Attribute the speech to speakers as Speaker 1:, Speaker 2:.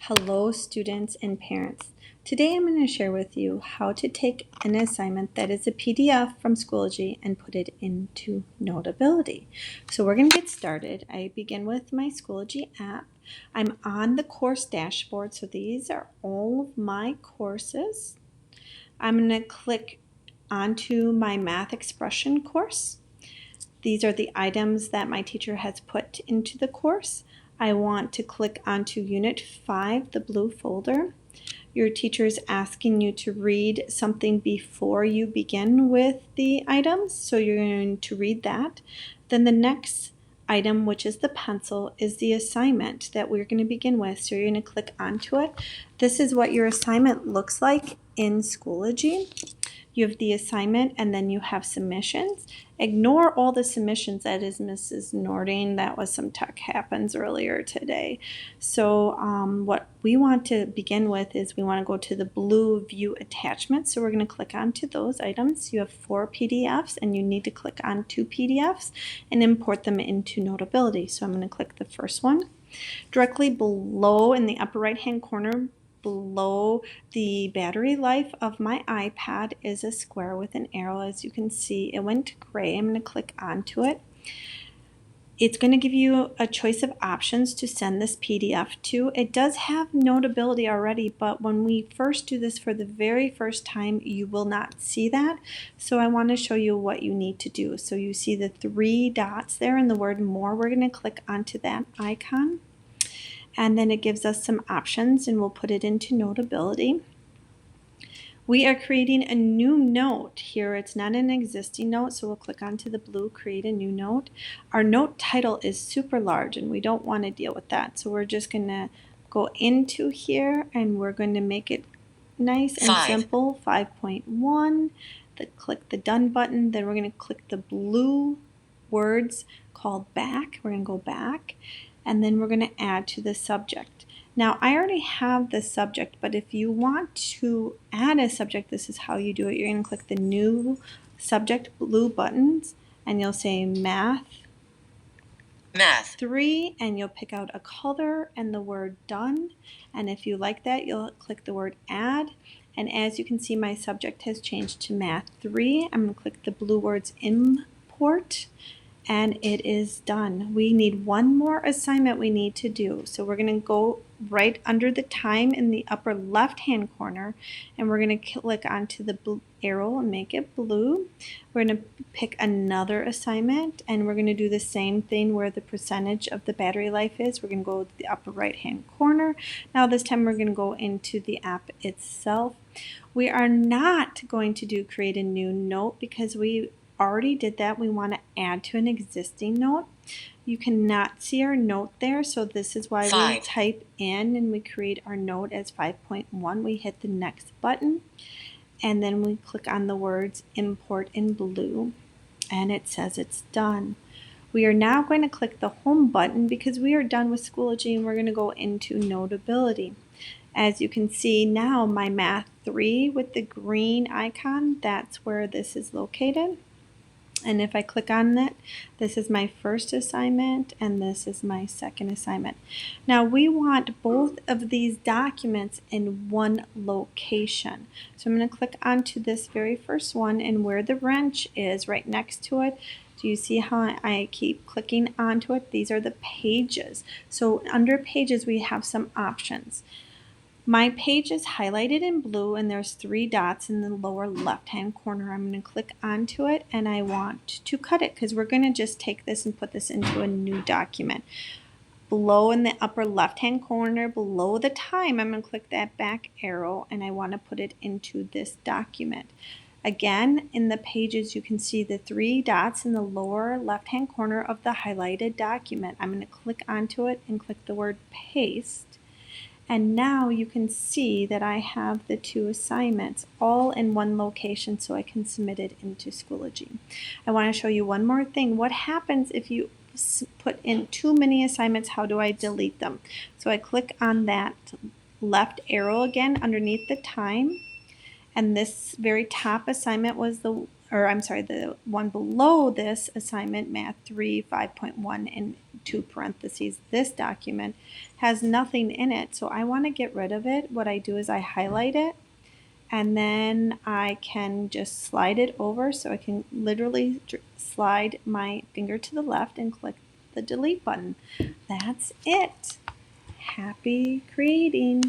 Speaker 1: Hello students and parents. Today I'm going to share with you how to take an assignment that is a PDF from Schoology and put it into Notability. So we're going to get started. I begin with my Schoology app. I'm on the course dashboard, so these are all of my courses. I'm going to click onto my math expression course. These are the items that my teacher has put into the course. I want to click onto Unit 5, the blue folder. Your teacher is asking you to read something before you begin with the items, so you're going to read that. Then the next item, which is the pencil, is the assignment that we're going to begin with, so you're going to click onto it. This is what your assignment looks like in Schoology. You have the assignment and then you have submissions. Ignore all the submissions. That is Mrs. Nording. That was some tech happens earlier today. So what we want to begin with is we want to go to the blue view attachments. So we're going to click onto those items. You have 4 PDFs and you need to click on 2 PDFs and import them into Notability. So I'm going to click the first one. Directly below in the upper right hand corner, below the battery life of my iPad is a square with an arrow. As you can see, it went gray. I'm going to click onto it. It's going to give you a choice of options to send this PDF to. It does have Notability already, but when we first do this for the very first time, you will not see that. So I want to show you what you need to do. So you see the 3 dots there and the word more. We're going to click onto that icon. And then it gives us some options and we'll put it into Notability. We are creating a new note here. It's not an existing note, so we'll click onto the blue, create a new note. Our note title is super large and we don't want to deal with that. So we're just going to go into here and we're going to make it nice and simple, 5.1. Click the done button. Then we're going to click the blue words called back. We're going to go back. And then we're going to add to the subject. Now, I already have the subject, but if you want to add a subject, this is how you do it. You're going to click the new subject blue buttons, and you'll say Math 3, and you'll pick out a color and the word done. And if you like that, you'll click the word add. And as you can see, my subject has changed to Math 3. I'm going to click the blue words import. And it is done. We need one more assignment we need to do. So we're going to go right under the time in the upper left hand corner and we're going to click onto the blue arrow and make it blue. We're going to pick another assignment and we're going to do the same thing where the percentage of the battery life is. We're going to go to the upper right hand corner. Now this time we're going to go into the app itself. We are not going to do create a new note because we already did that. We want to add to an existing note. You cannot see our note there, so this is why we type in and we create our note as 5.1. We hit the next button and then we click on the words import in blue and it says it's done. We are now going to click the home button because we are done with Schoology and we're going to go into Notability. As you can see now, my Math 3 with the green icon, that's where this is located. And if I click on that, this is my first assignment and this is my second assignment. Now we want both of these documents in one location. So I'm going to click onto this very first one and where the wrench is right next to it. Do you see how I keep clicking onto it? These are the pages. So under pages we have some options. My page is highlighted in blue and there's 3 dots in the lower left hand corner. I'm going to click onto it and I want to cut it because we're going to just take this and put this into a new document. Below in the upper left hand corner below the time, I'm going to click that back arrow and I want to put it into this document. Again, in the pages you can see the 3 dots in the lower left hand corner of the highlighted document. I'm going to click onto it and click the word paste. And now you can see that I have the 2 assignments all in one location so I can submit it into Schoology. I want to show you one more thing. What happens if you put in too many assignments? How do I delete them? So I click on that left arrow again underneath the time. And this very top assignment was the one below this assignment, Math 3, 5.1, and two parentheses. This document has nothing in it, so I want to get rid of it. What I do is I highlight it, and then I can just slide it over, so I can literally slide my finger to the left and click the delete button. That's it. Happy creating.